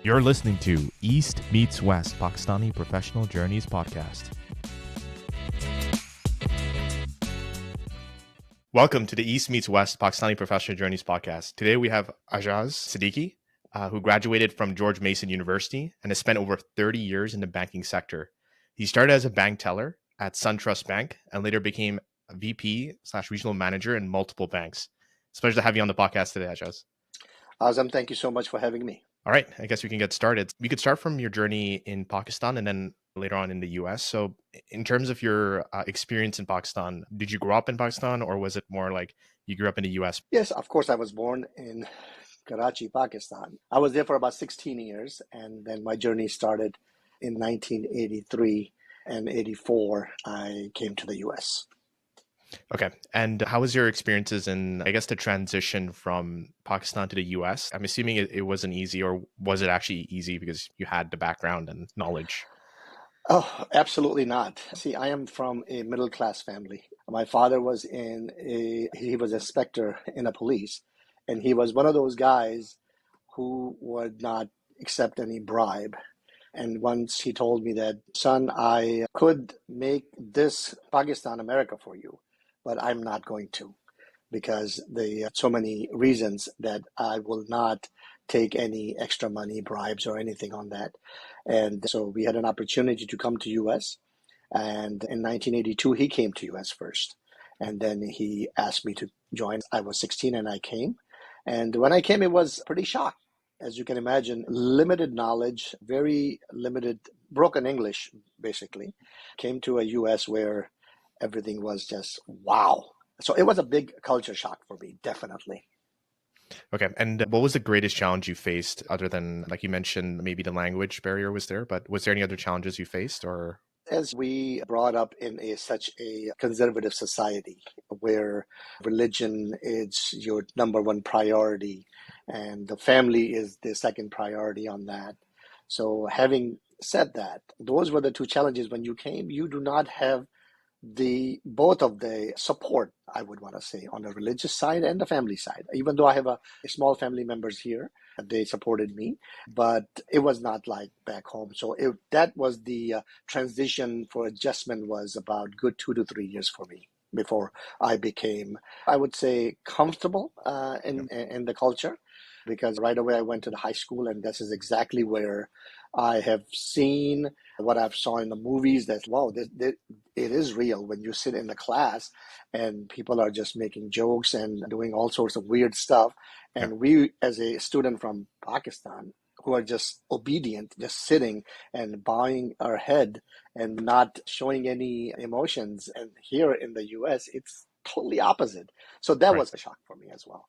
You're listening to East Meets West Pakistani Professional Journeys podcast. Welcome to the East Meets West Pakistani Professional Journeys podcast. Today we have Ajaz Siddiqui, who graduated from George Mason University and has spent over 30 years in the banking sector. He started as a bank teller at SunTrust Bank and later became a VP/regional manager in multiple banks. It's a pleasure to have you on the podcast today, Ajaz. Azam, thank you so much for having me. All right, I guess we can get started. We could start from your journey in Pakistan and then later on in the US. So in terms of your experience in Pakistan, did you grow up in Pakistan or was it more like you grew up in the US? Yes, of course, I was born in Karachi, Pakistan. I was there for about 16 years, and then my journey started in 1983 and 84. I came to the US. Okay. And how was your experiences in, I guess, the transition from Pakistan to the US? I'm assuming it wasn't easy, or was it actually easy because you had the background and knowledge? Oh, absolutely not. See, I am from a middle-class family. My father was he was an inspector in the police, and he was one of those guys who would not accept any bribe. And once he told me that, son, I could make this Pakistan America for you, but I'm not going to, because there are so many reasons that I will not take any extra money, bribes, or anything on that. And so we had an opportunity to come to US. And in 1982, he came to US first. And then he asked me to join. I was 16 and I came. And when I came, it was pretty shocked. As you can imagine, limited knowledge, very limited, broken English, basically. Came to a US where everything was just wow. So it was a big culture shock for me, definitely. Okay. And what was the greatest challenge you faced other than, like you mentioned, maybe the language barrier was there, but was there any other challenges you faced or? As we brought up in such a conservative society where religion is your number one priority and the family is the second priority on that. So having said that, those were the two challenges when you came. You do not have both of the support, I would want to say, on the religious side and the family side. Even though I have a small family members here, they supported me, but it was not like back home. So that was the transition for adjustment was about good 2 to 3 years for me before I became, I would say, comfortable in the culture. Because right away I went to the high school, and this is exactly where I have seen what I've saw in the movies. That wow, it is real when you sit in the class and people are just making jokes and doing all sorts of weird stuff. And we, as a student from Pakistan, who are just obedient, just sitting and bowing our head and not showing any emotions. And here in the US, it's totally opposite. So that was a shock for me as well.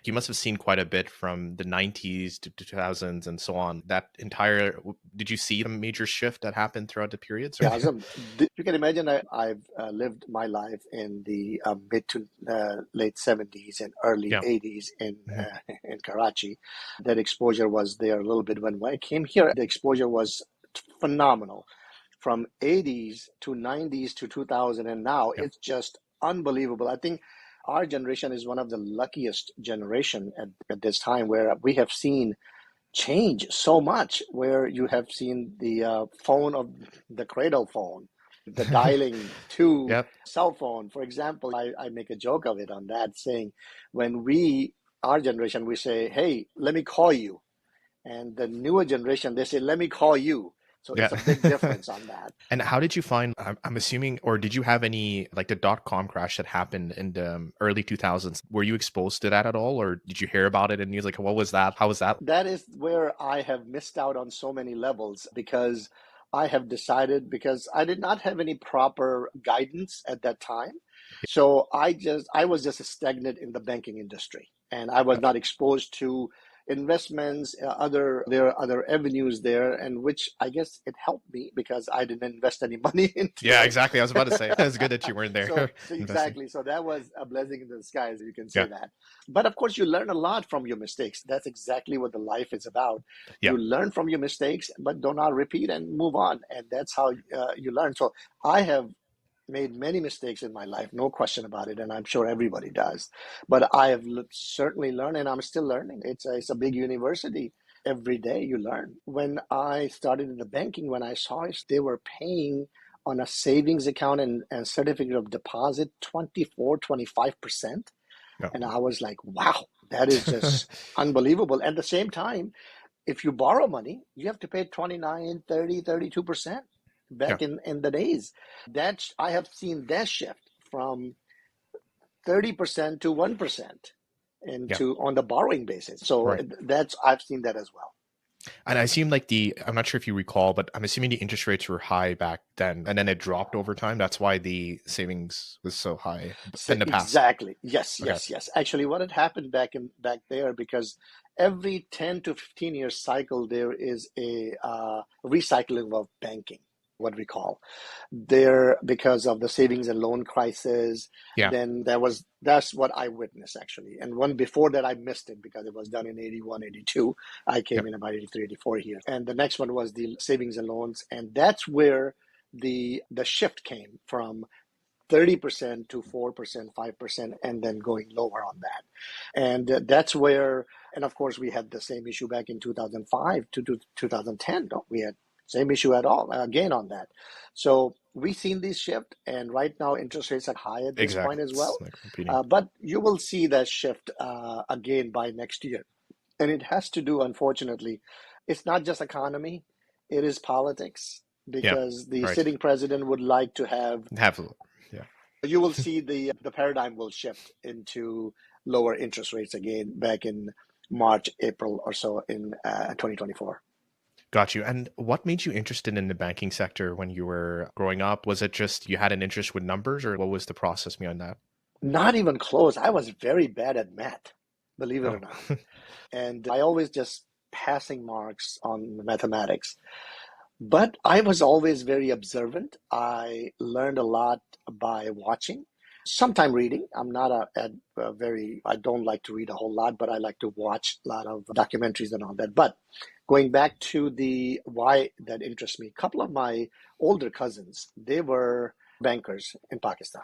You must have seen quite a bit from the 90s to 2000s and so on. Did you see a major shift that happened throughout the periods? Yeah, you can imagine I've lived my life in the mid to late 70s and early 80s in Karachi. That exposure was there a little bit. When I came here, the exposure was phenomenal. From 80s to 90s to 2000 and now, it's just unbelievable. I think our generation is one of the luckiest generation at this time where we have seen change so much, where you have seen the phone of the cradle phone, the dialing to cell phone. For example, I make a joke of it on that, saying when our generation, we say, hey, let me call you. And the newer generation, they say, let me call you. So it's a big difference on that. And how did you find, I'm assuming, or did you have any, like the dot-com crash that happened in the early 2000s? Were you exposed to that at all? Or did you hear about it in news? Like, what was that? How was that? That is where I have missed out on so many levels, because I have decided, because I did not have any proper guidance at that time. So I was just stagnant in the banking industry, and I was not exposed to investments, there are other avenues there, and which I guess it helped me because I didn't invest any money into it. Exactly. I was about to say, it's good that you weren't there. So exactly. So that was a blessing in disguise, you can say that. But of course, you learn a lot from your mistakes. That's exactly what the life is about. You learn from your mistakes, but do not repeat and move on. And that's how you learn. So I have made many mistakes in my life, no question about it, and I'm sure everybody does. But I have certainly learned, and I'm still learning. It's a big university every day you learn. When I started in the banking, when I saw it, they were paying on a savings account and certificate of deposit 24, 25%. Yeah. And I was like, wow, that is just unbelievable. At the same time, if you borrow money, you have to pay 29, 30, 32% Yeah. back in the days. I have seen that shift from 30% to 1% Yeah. into on the borrowing basis. So Right. I've seen that as well. And I seem like I'm not sure if you recall, but I'm assuming the interest rates were high back then, and then it dropped over time. That's why the savings was so high So in the past. exactly. Yes, Okay. yes, yes. Actually, what had happened back there, because every 10 to 15 year cycle, there is a recycling of banking, what we call there, because of the savings and loan crisis. Yeah. Then that's what I witnessed actually. And one before that, I missed it because it was done in 81, 82. I Yeah. came in about 83, 84 here. And the next one was the savings and loans. And that's where the shift came from 30% to 4%, 5%, and then going lower on that. And that's where, and of course, we had the same issue back in 2005 to 2010. No? We had same issue at all, again on that. So we've seen this shift, and right now interest rates are high at this point Exactly. as It's well. like repeating. But you will see that shift again by next year. And it has to do, unfortunately, it's not just economy, it is politics, Yeah. because the Right. sitting president would like to have, Have. Yeah. you will see the paradigm will shift into lower interest rates again back in March, April or so in 2024. Got you. And what made you interested in the banking sector when you were growing up? Was it just you had an interest with numbers, or what was the process behind that? Not even close. I was very bad at math, believe it or Oh. not. And I always just passing marks on mathematics. But I was always very observant. I learned a lot by watching, sometime reading. I'm not I don't like to read a whole lot, but I like to watch a lot of documentaries and all that. But going back to the why that interests me, a couple of my older cousins, they were bankers in Pakistan.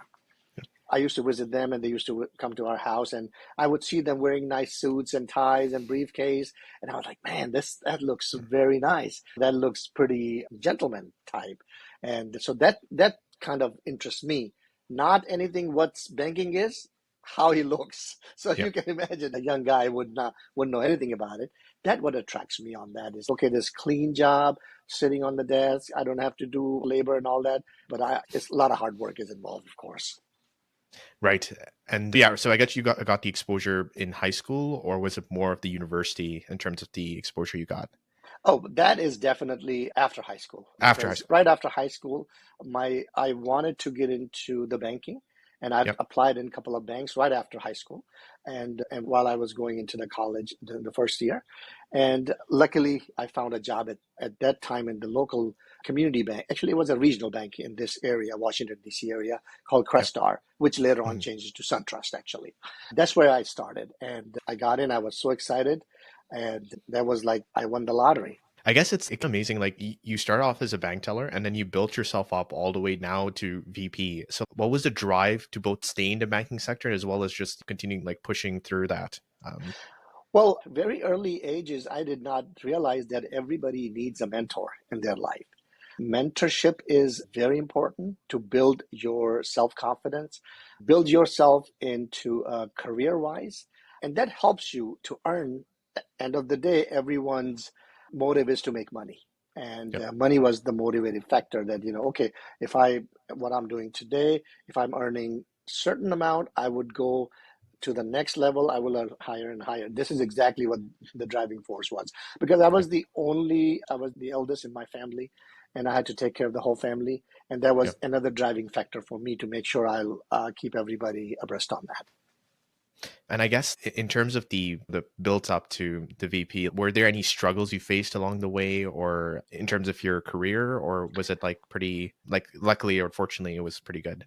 I used to visit them and they used to come to our house, and I would see them wearing nice suits and ties and briefcase. And I was like, man, that looks very nice. That looks pretty gentleman type. And so that kind of interests me. Not anything what banking is, how he looks. So Yeah. you can imagine a young guy wouldn't know anything about it. That what attracts me on that is, okay, this clean job, sitting on the desk. I don't have to do labor and all that, but it's a lot of hard work is involved, of course. Right. And yeah, so I guess you got the exposure in high school, or was it more of the university in terms of the exposure you got Oh, that is definitely after high school, after high because school? right after high school, I wanted to get into the banking, and I Yep. applied in a couple of banks right after high school, and while I was going into the college the first year, and luckily I found a job at that time in the local community bank. Actually, it was a regional bank in this area, Washington D.C. area, called Yep. Crestar, which later on Mhm. changed to SunTrust. Actually, that's where I started, and I got in. I was so excited, and that was like I won the lottery. I guess it's amazing. Like you start off as a bank teller, and then you built yourself up all the way now to VP. So, what was the drive to both stay in the banking sector as well as just continuing like pushing through that? Well, very early ages, I did not realize that everybody needs a mentor in their life. Mentorship is very important to build your self confidence, build yourself into career wise, and that helps you to earn. End of the day, everyone's motive is to make money. And Yep. money was the motivating factor that, okay, if what I'm doing today, if I'm earning certain amount, I would go to the next level. I will earn higher and higher. This is exactly what the driving force was, because Yeah. I was the eldest in my family, and I had to take care of the whole family. And that was Yep. another driving factor for me to make sure I'll keep everybody abreast on that. And I guess in terms of the built up to the VP, were there any struggles you faced along the way, or in terms of your career, or was it like pretty like luckily or fortunately it was pretty good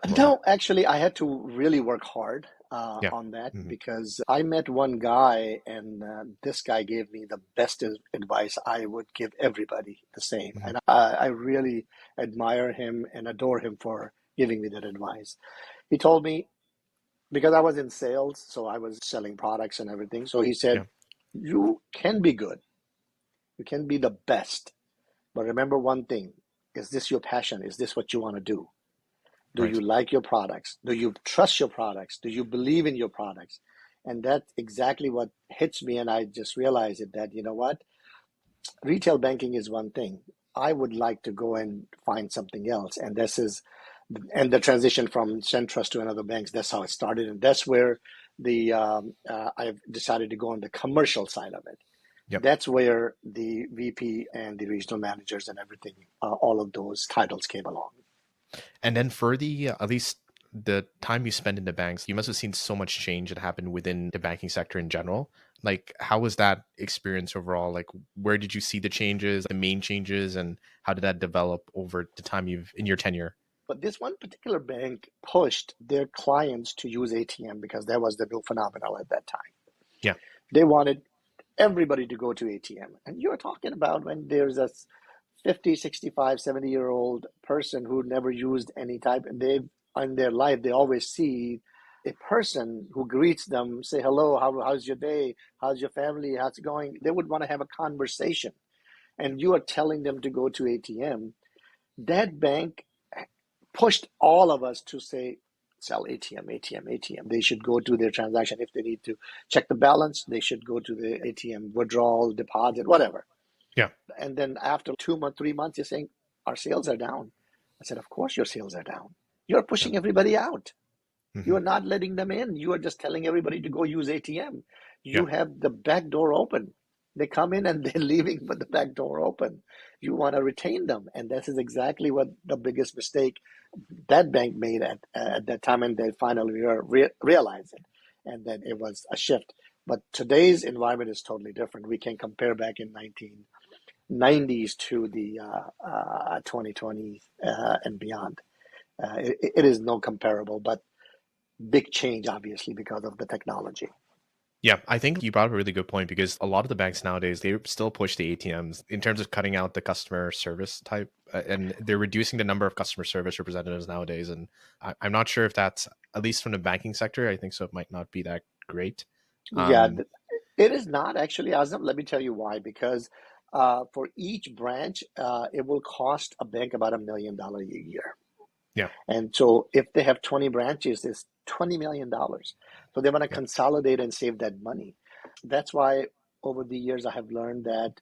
going? No, actually, I had to really work hard Yeah. on that, Hmm. because I met one guy, and this guy gave me the best advice I would give everybody the same. Hmm. And I really admire him and adore him for giving me that advice. He told me, because I was in sales, so I was selling products and everything. So he said, Yeah. you can be good. You can be the best. But remember one thing, is this your passion? Is this what you want to do? Do you Right. like your products? Do you trust your products? Do you believe in your products? And that's exactly what hits me. And I just realized it that, you know what? Retail banking is one thing. I would like to go and find something else. And the transition from SunTrust to another banks, that's how it started. And that's where I've decided to go on the commercial side of it. Yep. That's where the VP and the regional managers and everything, all of those titles came along. And then for the at least the time you spend in the banks, you must have seen so much change that happened within the banking sector in general. Like, how was that experience overall? Like, where did you see the changes, the main changes, and how did that develop over the time you've in your tenure? But this one particular bank pushed their clients to use ATM because that was the new phenomenon at that time. Yeah. They wanted everybody to go to ATM. And you're talking about when there's a 50, 65, 70-year-old person who never used any type, and they in their life, they always see a person who greets them, say, hello, how's your day? How's your family? How's it going? They would want to have a conversation. And you are telling them to go to ATM. That bank pushed all of us to say, sell ATM, ATM, ATM. They should go to their transaction. If they need to check the balance, they should go to the ATM, withdrawal, deposit, whatever. Yeah. And then after 2 months, 3 months, you're saying, our sales are down. I said, of course your sales are down. You're Yeah. pushing everybody out. You Hmm. are not letting them in. You are just telling everybody to go use ATM. Yeah. You have the back door open. They come in and they're leaving with the back door open. You want to retain them. And this is exactly what the biggest mistake that bank made at that time. And they finally realized it. And then it was a shift. But today's environment is totally different. We can compare back in 1990s to the 2020 and beyond. It is no comparable, but big change, obviously, because of the technology. Yeah, I think you brought up a really good point because a lot of the banks nowadays they still push the ATMs in terms of cutting out the customer service type, and they're reducing the number of customer service representatives nowadays. And I'm not sure if that's at least from the banking sector. I think so. It might not be that great. Yeah, Um, it is not actually, Azam. Let me tell you why. Because for each branch, it will cost a bank about $1 million a year. yeah, And so if they have 20 branches, it's $20 million. So they want to yeah, consolidate and save that money. That's why over the years I have learned that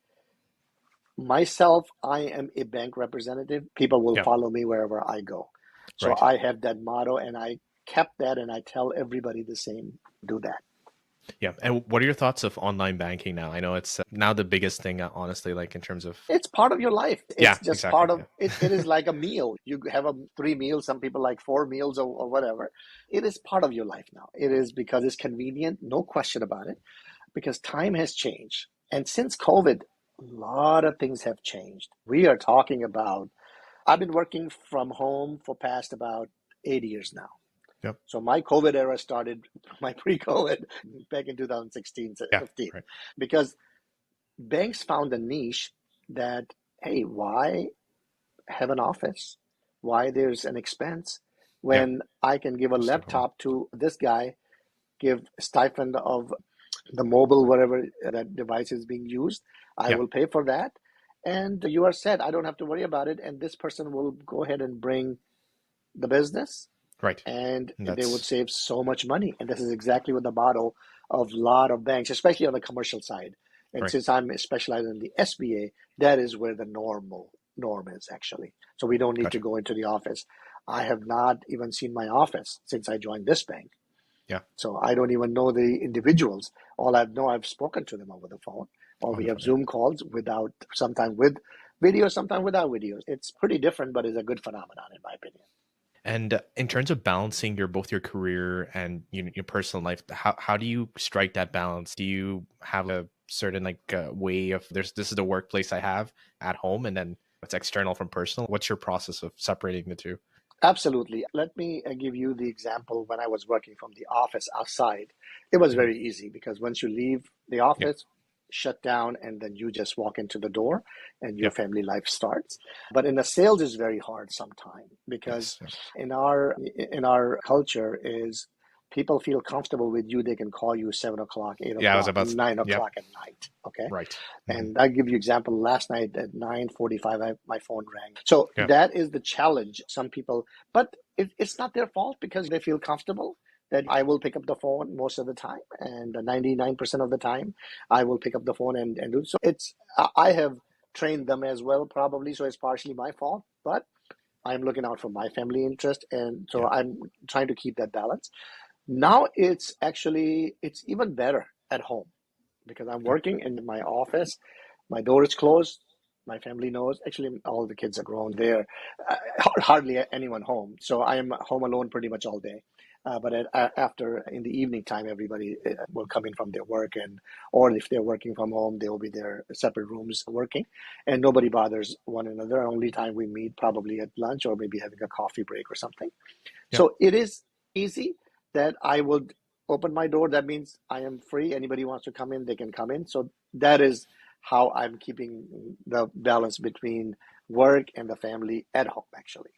myself, I am a bank representative. People will yeah, follow me wherever I go. So right. I have that motto and I kept that and I tell everybody the same, do that. Yeah. And what are your thoughts of online banking now? I know it's now the biggest thing, honestly, like in terms of, It's part of your life. yeah, It's just exactly. part of Yeah. it. It is like a meal. You have 3 meals. Some people like 4 meals or whatever. It is part of your life now. It is because it's convenient, no question about it, because time has changed. And since COVID, a lot of things have changed. We are talking about, I've been working from home for past about 8 years now. Yep. So my COVID era started, my pre-COVID, back in 2016, Yeah. 15, Right. because banks found a niche that, hey, why have an office? Why there's an expense Yeah. when I can give a Just at home. laptop to this guy, give stipend of the mobile, whatever that device is being used. I Yeah. will pay for that. And you are set. I don't have to worry about it. And this person will go ahead and bring the business Right. and And they would that's save so much money. And this is exactly what the model of a lot of banks, especially on the commercial side. And right. since I'm specialized in the SBA, that is where the norm is actually. So we don't need to Gotcha. go into the office. I have not even seen my office since I joined this bank. Yeah. So I don't even know the individuals. All I know, I've spoken to them over the phone, or On we the have phone. Yeah. Zoom calls without, sometimes with video, sometimes without videos. It's pretty different, but it's a good phenomenon in my opinion. And in terms of balancing both your career and your personal life, how do you strike that balance? Do you have a certain like way of this is the workplace I have at home, and then it's external from personal? What's your process of separating the two? Absolutely. Let me give you the example when I was working from the office outside. It was Hmm. very easy because once you leave the Yeah. office, shut down, and then you just walk into the door and your Yeah. family life starts. But in the sales is very hard sometimes because Yes. Yeah. in our culture is people feel comfortable with you, they can call you 7 o'clock, eight Yeah, I was o'clock, about. 9 o'clock Yep. at night. Okay. Right. Hmm. And I'll give you example. Last night at 9:45, my phone rang. So Yeah. that is the challenge. Some people, but it's not their fault because they feel comfortable that I will pick up the phone most of the time, and 99% of the time, I will pick up the phone and do so. I have trained them as well, probably, so it's partially my fault, but I'm looking out for my family interest, and so Yeah. I'm trying to keep that balance. Now it's even better at home because I'm Yeah. working in my office. My door is closed. My family knows. Actually, all the kids are grown there. Hardly anyone home. So I am home alone pretty much all day. After in the evening time, everybody will come in from their work, and or if they're working from home, they will be their separate rooms working, and nobody bothers one another. Only time we meet probably at lunch or maybe having a coffee break or something. Yeah. So it is easy that I would open my door. That means I am free. Anybody wants to come in, they can come in. So that is how I'm keeping the balance between work and the family at home, actually.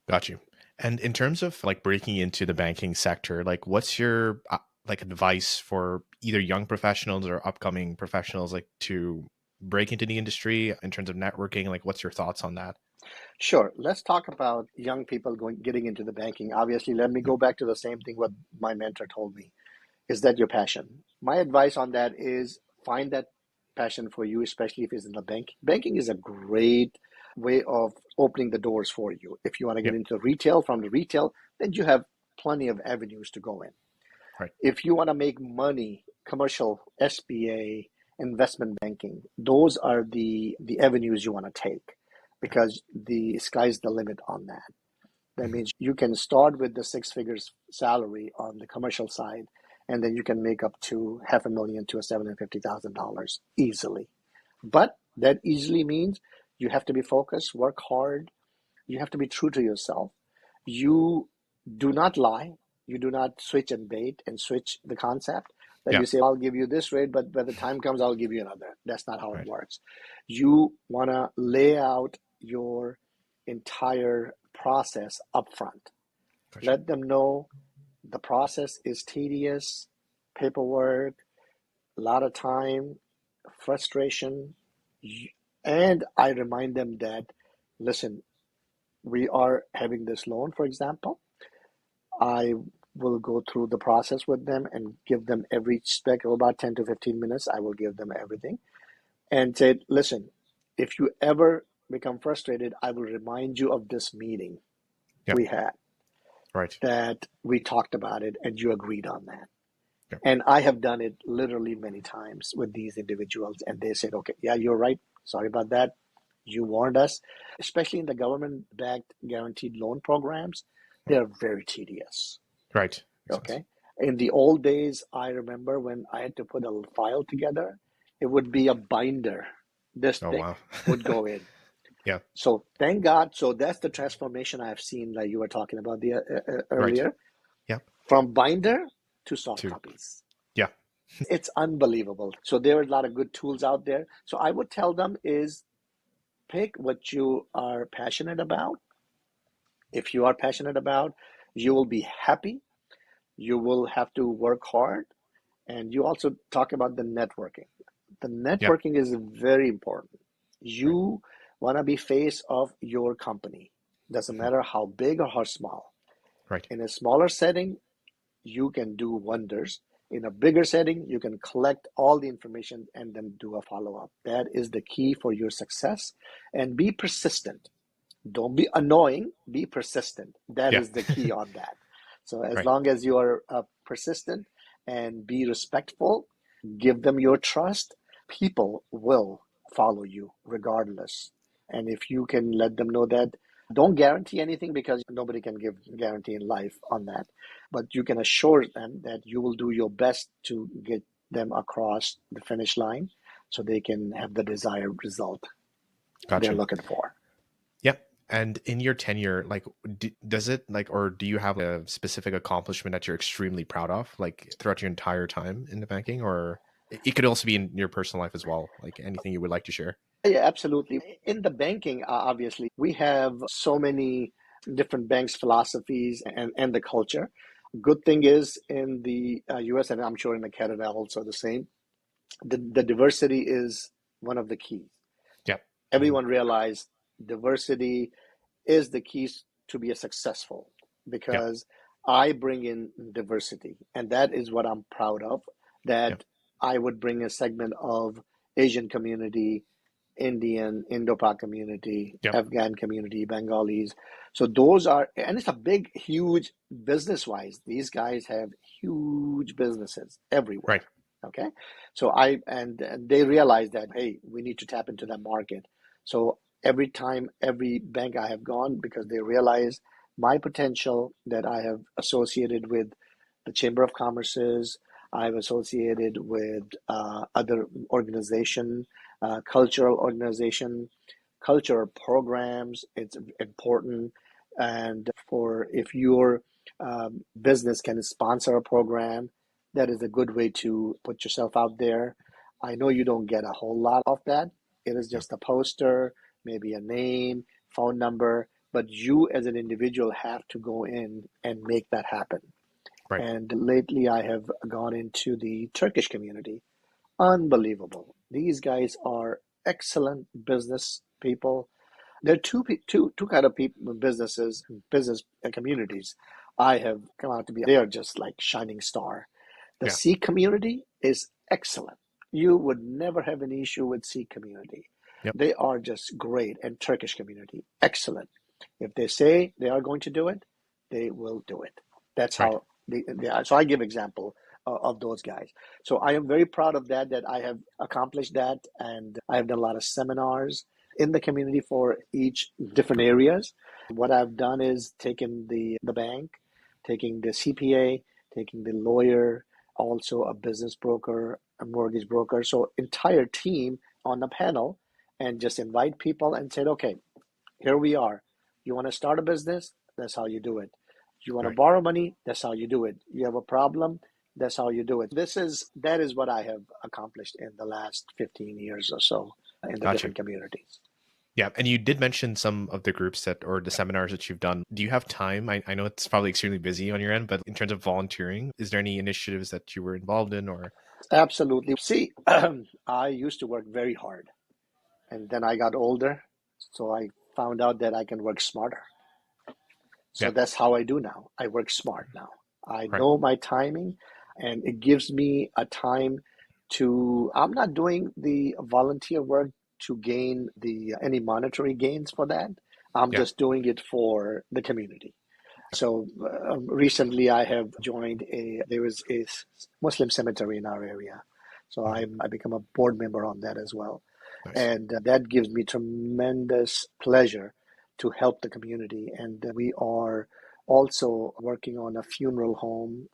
Got you. And in terms of like breaking into the banking sector, like what's your like advice for either young professionals or upcoming professionals like to break into the industry in terms of networking? Like what's your thoughts on that? Sure. Let's talk about young people getting into the banking. Obviously, let me Yeah. go back to the same thing what my mentor told me. Is that your passion? My advice on that is find that passion for you, especially if it's in the bank. Banking is a great way of opening the doors for you. If you want to Yeah. get into retail, from the retail, then you have plenty of avenues to go in. Right. If you want to make money, commercial, SBA, investment banking, those are the avenues you want to take Yeah. because the sky's the limit on that. That Mhm. means you can start with the six figures salary on the commercial side, and then you can make up to half a million to $750,000 easily. But that easily means you have to be focused, work hard, you have to be true to yourself. You do not lie. You do not switch and bait and switch the concept that Yeah. you say, I'll give you this rate, but when the time comes, I'll give you another. That's not how it Right. works. You want to lay out your entire process upfront. Gotcha. Let them know the process is tedious, paperwork, a lot of time, frustration. And I remind them that, listen, we are having this loan, for example. I will go through the process with them and give them every spec of about 10 to 15 minutes. I will give them everything and say, listen, if you ever become frustrated, I will remind you of this meeting Yeah. we had Right. that we talked about it and you agreed on that. Yeah. And I have done it literally many times with these individuals, and they said, okay, yeah, you're right. Sorry about that. You warned us, especially in the government backed guaranteed loan programs. Yeah. They're very tedious. Right. Makes sense. Okay. In the old days, I remember when I had to put a file together, it would be a binder this Oh thick wow. would go in. Yeah. So thank God. So that's the transformation I have seen, like you were talking about the Right. earlier, Yeah. from binder to soft Two. copies. Yeah. It's unbelievable. So there are a lot of good tools out there. So I would tell them is pick what you are passionate about. If you are passionate about, you will be happy. You will have to work hard. And you also talk about the networking. The Yeah. networking is very important. Right. You want to be face of your company. Doesn't Mhm. matter how big or how small. Right. In a smaller setting, you can do wonders. In a bigger setting, you can collect all the information and then do a follow up. That is the key for your success. And be persistent. Don't be annoying, be persistent. That Yeah. is the key on that. So, as Right. long as you are persistent and be respectful, give them your trust, people will follow you regardless. And if you can let them know that, don't guarantee anything because nobody can give guarantee in life on that. But you can assure them that you will do your best to get them across the finish line so they can have the desired result Got they're you. looking for. Yeah. And in your tenure, like, does it like, or do you have a specific accomplishment that you're extremely proud of, like throughout your entire time in the banking, or it could also be in your personal life as well, like anything you would like to share? Yeah, absolutely. In the banking, obviously, we have so many different banks' philosophies and the culture. Good thing is in the US, and I'm sure in the Canada also the same, the diversity is one of the keys. Yep. Hmm. Everyone realized diversity is the keys to be a successful, Yep. because I bring in diversity, and that is what I'm proud of, Yep. that I would bring a segment of Asian community, Indian, Indo-Pak community, Yep. Afghan community, Bengalis. So those are, and it's a big, huge business wise. These guys have huge businesses everywhere. Right. Okay. So and they realize that, hey, we need to tap into that market. So every time, every bank I have gone, because they realize my potential that I have associated with the Chamber of Commerce's, I've associated with other organization, cultural organization, cultural programs. It's important. And for if your business can sponsor a program, that is a good way to put yourself out there. I know you don't get a whole lot of that. It is Yep. just a poster, maybe a name, phone number, but you as an individual have to go in and make that happen. Right. And lately, I have gone into the Turkish community. Unbelievable. These guys are excellent business people. There are two kind of people, business communities I have come out to be. They are just like shining star. The Yeah. Sikh community is excellent. You would never have an issue with Sikh community. Yep. They are just great. And Turkish community, excellent. If they say they are going to do it, they will do it. That's Right. how they are. So I give example of those guys. So I am very proud of that, that I have accomplished that. And I have done a lot of seminars in the community for each different areas. What I've done is taken the bank, taking the CPA, taking the lawyer, also a business broker, a mortgage broker. So entire team on the panel, and just invite people and said, okay, here we are. You want to start a business? That's how you do it. You want to Right. borrow money? That's how you do it. You have a problem? That's how you do it. That is what I have accomplished in the last 15 years or so in the Gotcha. different communities. Yeah, and you did mention some of the groups that or the seminars that you've done. Do you have time? I know it's probably extremely busy on your end, but in terms of volunteering, is there any initiatives that you were involved in or? Absolutely. See, I used to work very hard, and then I got older, so I found out that I can work smarter. So Yeah. that's how I do now. I work smart now. I Right. know my timing, and it gives me a time to, I'm not doing the volunteer work to gain the any monetary gains for that. I'm Yeah. just doing it for the community. So recently I have joined there was a Muslim cemetery in our area. So Mhm. I become a board member on that as well. Nice. And that gives me tremendous pleasure to help the community. And we are also working on a funeral home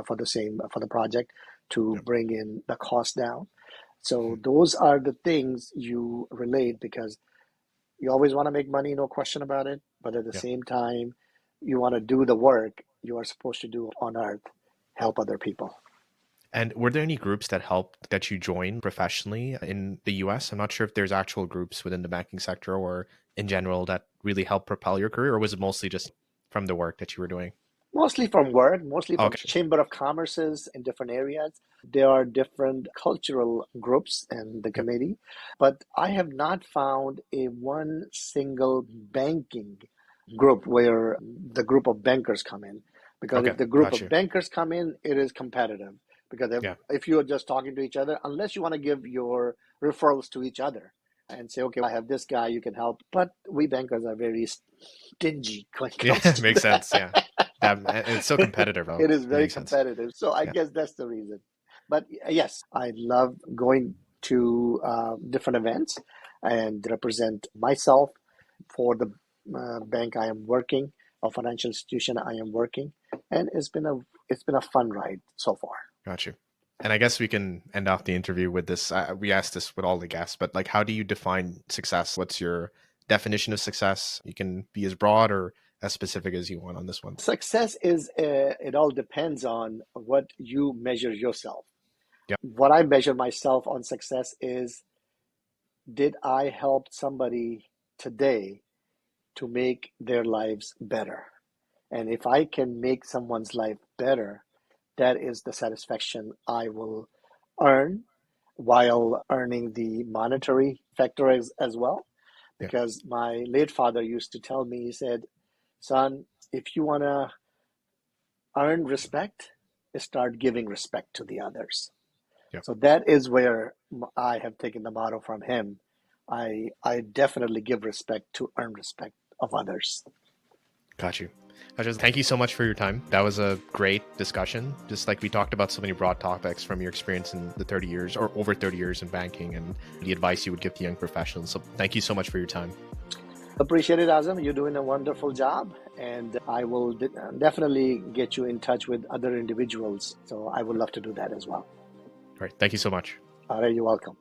for the same, for the project, to Yep. bring in the cost down. So Mhm. those are the things you relate, because you always want to make money, no question about it. But at the Yeah. same time, you want to do the work you are supposed to do on earth, help other people. And were there any groups that helped that you joined professionally in the US? I'm not sure if there's actual groups within the banking sector or in general that really helped propel your career, or was it mostly just from the work that you were doing? Mostly from work, mostly from Okay. Chamber of Commerce's in different areas. There are different cultural groups in the Yep. committee, but I have not found a one single banking group where the group of bankers come in. Because Okay. if the group Got of you. bankers come in, it is competitive. Because Yeah. if you are just talking to each other, unless you want to give your referrals to each other and say, okay, I have this guy, you can help. But we bankers are very stingy when it comes Yeah. to Makes sense. that. Yeah. That and it's so competitive though. It is It very makes sense. competitive. So I Yeah. guess that's the reason. But yes, I love going to different events and represent myself for the bank I am working, or financial institution I am working, and it's been a fun ride so far. Got you. And I guess we can end off the interview with this. We asked this with all the guests, but like, how do you define success? What's your definition of success? You can be as broad or as specific as you want on this one. Success is it all depends on what you measure yourself. Yeah. What I measure myself on success is, did I help somebody today to make their lives better? And if I can make someone's life better, that is the satisfaction I will earn while earning the monetary factor as well. Yeah. Because my late father used to tell me, he said, son, if you want to earn respect, start giving respect to the others. Yeah. So that is where I have taken the motto from him. I definitely give respect to earn respect of others. Got you. Ajaz, thank you so much for your time. That was a great discussion. Just like we talked about so many broad topics from your experience in the 30 years or over 30 years in banking and the advice you would give to young professionals. So thank you so much for your time. Appreciate it, Azam. You're doing a wonderful job, and I will definitely get you in touch with other individuals. So I would love to do that as well. All right. Thank you so much. All right, you're welcome.